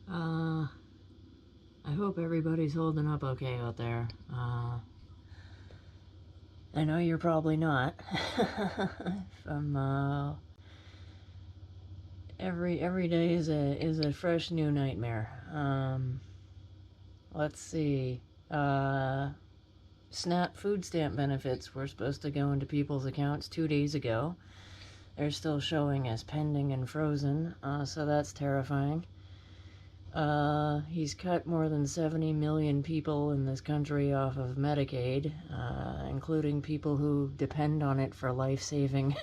I hope everybody's holding up okay out there. I know you're probably not. From every day is a fresh new nightmare. Let's see. SNAP food stamp benefits were supposed to go into people's accounts 2 days ago. They're still showing as pending and frozen, so that's terrifying. He's cut more than 70 million people in this country off of Medicaid, including people who depend on it for life-saving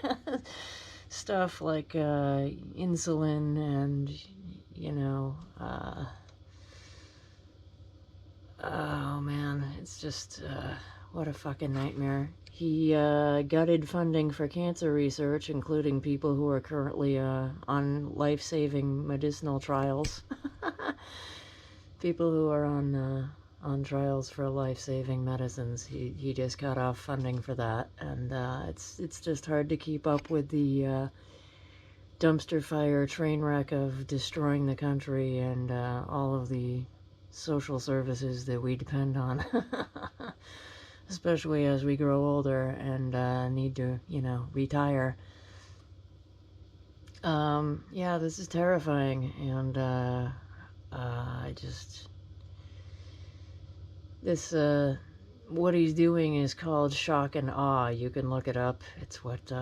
stuff like insulin and, oh man, it's just, what a fucking nightmare. He gutted funding for cancer research, including people who are currently on life-saving medicinal trials. People who are on trials for life-saving medicines. He just cut off funding for that, and it's just hard to keep up with the dumpster fire train wreck of destroying the country and all of the social services that we depend on. Especially as we grow older and need to, retire. Yeah, this is terrifying, and what he's doing is called shock and awe. You can look it up. It's what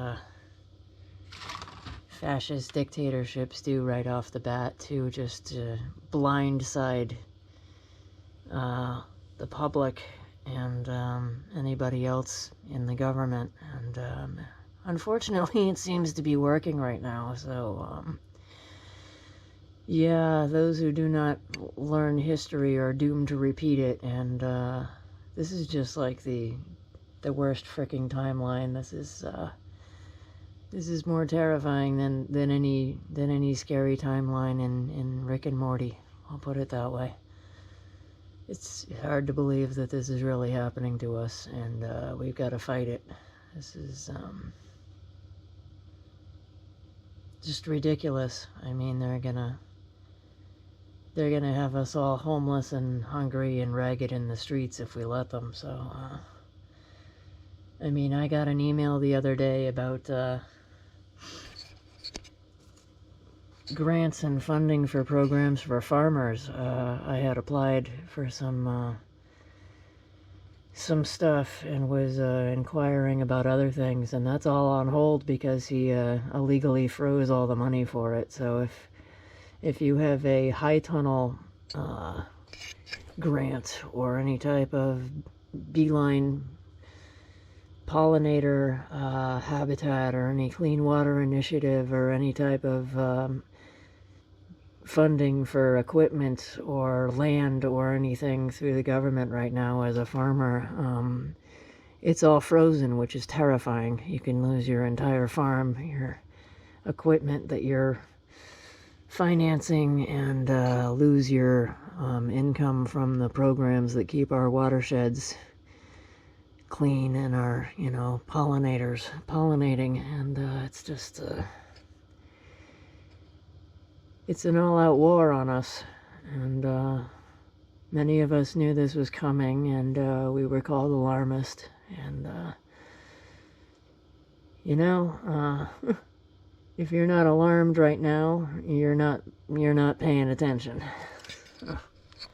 fascist dictatorships do right off the bat, to just blindside the public and anybody else in the government. And unfortunately, it seems to be working right now. So, yeah, those who do not learn history are doomed to repeat it. And this is just like the worst fricking timeline. This is more terrifying than any scary timeline in Rick and Morty. I'll put it that way. It's hard to believe that this is really happening to us, and we've got to fight it. This is just ridiculous. I mean, they're gonna have us all homeless and hungry and ragged in the streets if we let them. So, I mean, I got an email the other day about grants and funding for programs for farmers. I had applied for some stuff and was inquiring about other things, and that's all on hold because he illegally froze all the money for it. So if you have a high tunnel grant or any type of beeline pollinator habitat or any clean water initiative or any type of funding for equipment or land or anything through the government right now as a farmer, it's all frozen, which is terrifying. You can lose your entire farm, your equipment that you're financing, and lose your income from the programs that keep our watersheds clean and our, pollinators pollinating. And it's just it's an all-out war on us, and many of us knew this was coming, and we were called alarmist, and if you're not alarmed right now, you're not paying attention.